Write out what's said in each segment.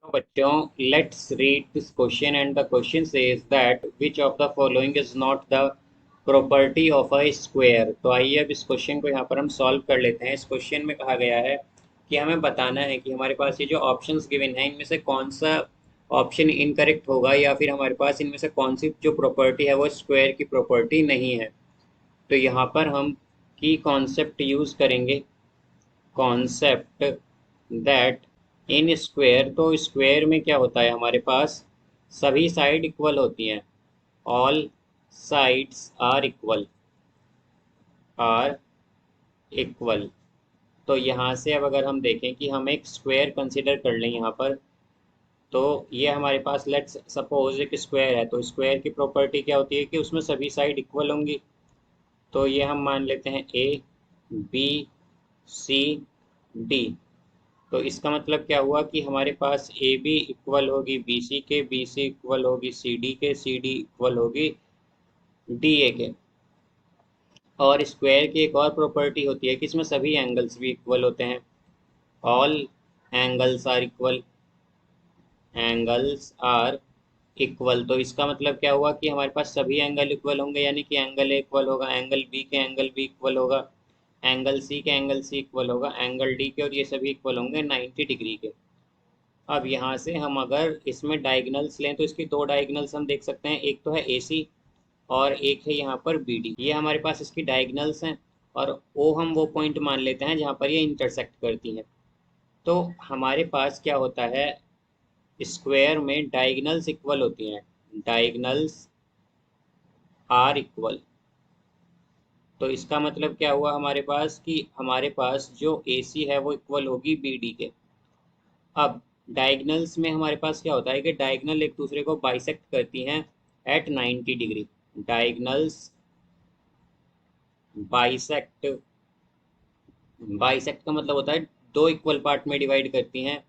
तो बच्चों, let's read this question and the question says that which of the following is not the property of a square. तो आइए अब इस question को यहाँ पर हम सॉल्व कर लेते हैं। इस क्वेश्चन में कहा गया है कि हमें बताना है कि हमारे पास ये जो ऑप्शंस गिवन हैं इनमें से कौन सा ऑप्शन इनकरेक्ट होगा, या फिर हमारे पास इनमें से कौन सी जो प्रॉपर्टी है वो स्क्वायर की प्रॉपर्टी नहीं है। तो यहाँ पर हम की कॉन्सेप्ट यूज करेंगे, कॉन्सेप्ट दैट इन स्क्वायर। तो स्क्वायर में क्या होता है, हमारे पास सभी साइड इक्वल होती हैं, ऑल साइड्स आर इक्वल। तो यहाँ से अब अगर हम देखें कि हम एक स्क्वायर कंसिडर कर लें यहाँ पर, तो ये हमारे पास लेट्स सपोज एक स्क्वायर है। तो स्क्वायर की प्रॉपर्टी क्या होती है कि उसमें सभी साइड इक्वल होंगी। तो ये हम मान लेते हैं ए बी सी डी। तो इसका मतलब क्या हुआ कि हमारे पास ए बी इक्वल होगी बी सी के, बी सी इक्वल होगी सी डी के, सी डी इक्वल होगी डी ए के। और स्क्वायर की एक और प्रॉपर्टी होती है कि इसमें सभी एंगल्स भी इक्वल होते हैं, all angles are equal, angles are equal. तो इसका मतलब क्या हुआ कि हमारे पास सभी एंगल इक्वल होंगे, यानी कि एंगल ए इक्वल होगा एंगल बी के, एंगल बी इक्वल होगा एंगल सी के, एंगल सी इक्वल होगा एंगल डी के, और ये सभी इक्वल होंगे 90 डिग्री के। अब यहाँ से हम अगर इसमें डायगनल्स लें तो इसकी दो डायगनल्स हम देख सकते हैं, एक तो है ए सी और एक है यहाँ पर बी डी। ये हमारे पास इसकी डायगनल्स हैं, और ओ हम वो पॉइंट मान लेते हैं जहाँ पर ये इंटरसेक्ट करती हैं। तो हमारे पास क्या होता है, स्क्वायर में डायगनल्स इक्वल होती हैं, डायगनल्स आर इक्वल। तो इसका मतलब क्या हुआ हमारे पास कि हमारे पास जो ए सी है वो इक्वल होगी बी डी के। अब डायगनल्स में हमारे पास क्या होता है कि डायगनल एक दूसरे को बाइसेक्ट करती हैं at 90 degree. Diagonals bisect, bisect का मतलब होता है दो इक्वल पार्ट में डिवाइड करती हैं,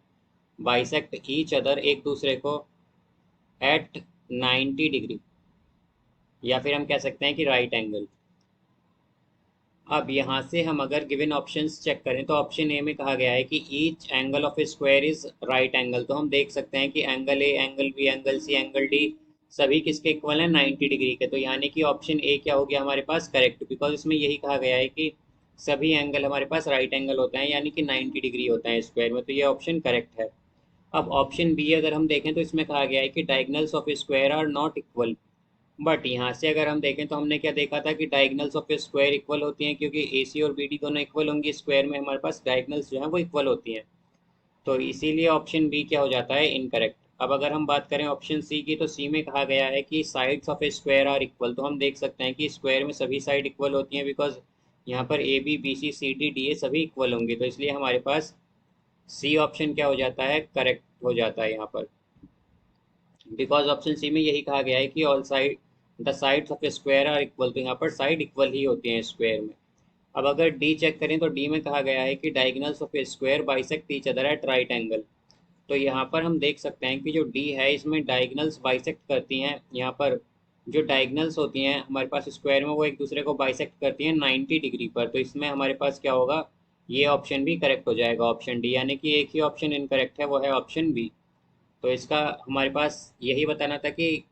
बाइसेक्ट ईच अदर, एक दूसरे को एट 90 डिग्री, या फिर हम कह सकते हैं कि राइट एंगल। अब यहाँ से हम अगर गिवन ऑप्शंस चेक करें तो ऑप्शन ए में कहा गया है कि each angle of a square is right angle. तो हम देख सकते हैं कि angle A, angle B, angle C, angle D सभी किसके इक्वल हैं, 90 डिग्री के। तो यानी कि ऑप्शन ए क्या हो गया हमारे पास करेक्ट, बिकॉज इसमें यही कहा गया है कि सभी एंगल हमारे पास राइट एंगल होते हैं, यानी कि 90 डिग्री होता है स्क्वायर में। तो ये ऑप्शन करेक्ट है। अब ऑप्शन बी अगर हम देखें तो इसमें कहा गया है कि diagonals of a square are not equal. बट यहाँ से अगर हम देखें तो हमने क्या देखा था कि diagonals of a square equal होती हैं, क्योंकि ए सी और बी डी दोनों इक्वल होंगी, स्क्वायर में हमारे पास डायगनल्स जो हैं वो इक्वल होती हैं। तो इसीलिए ऑप्शन बी क्या हो जाता है, इनकरेक्ट। अब अगर हम बात करें ऑप्शन सी की, तो सी में कहा गया है कि sides of a square are equal. तो हम देख सकते हैं कि स्क्वायर में सभी साइड इक्वल होती हैं, बिकॉज यहाँ पर A B B C C D D A सभी इक्वल होंगे। तो इसलिए हमारे पास सी ऑप्शन क्या हो जाता है, करेक्ट हो जाता है यहाँ पर, बिकॉज ऑप्शन सी में यही कहा गया है कि all side the sides of a square are equal. तो यहाँ पर साइड इक्वल ही होती हैं स्क्वायर में। अब अगर डी चेक करें तो डी में कहा गया है कि diagonals of a square bisect each other at right angle. तो यहाँ पर हम देख सकते हैं कि जो डी है इसमें डायगनल्स बाइसेक्ट करती हैं। यहाँ पर जो डायगनल्स होती हैं हमारे पास स्क्वायर में वो एक दूसरे को बाइसेक्ट करती हैं 90 डिग्री पर। तो इसमें हमारे पास क्या होगा, ये ऑप्शन भी करेक्ट हो जाएगा, ऑप्शन डी। यानी कि एक ही ऑप्शन इनकरेक्ट है, वो है ऑप्शन बी। तो इसका हमारे पास यही बताना था कि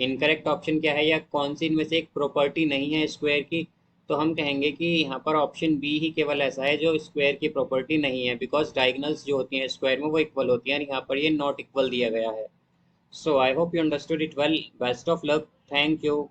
इनकरेक्ट ऑप्शन क्या है, या कौन सी इनमें से एक प्रॉपर्टी नहीं है स्क्वायर की। तो हम कहेंगे कि यहाँ पर ऑप्शन बी ही केवल ऐसा है जो स्क्वायर की प्रॉपर्टी नहीं है, बिकॉज डायगनल्स जो होती हैं स्क्वायर में वो इक्वल होती हैं, और यहाँ पर ये नॉट इक्वल दिया गया है। So I hope you understood it well. Best of luck, thank you.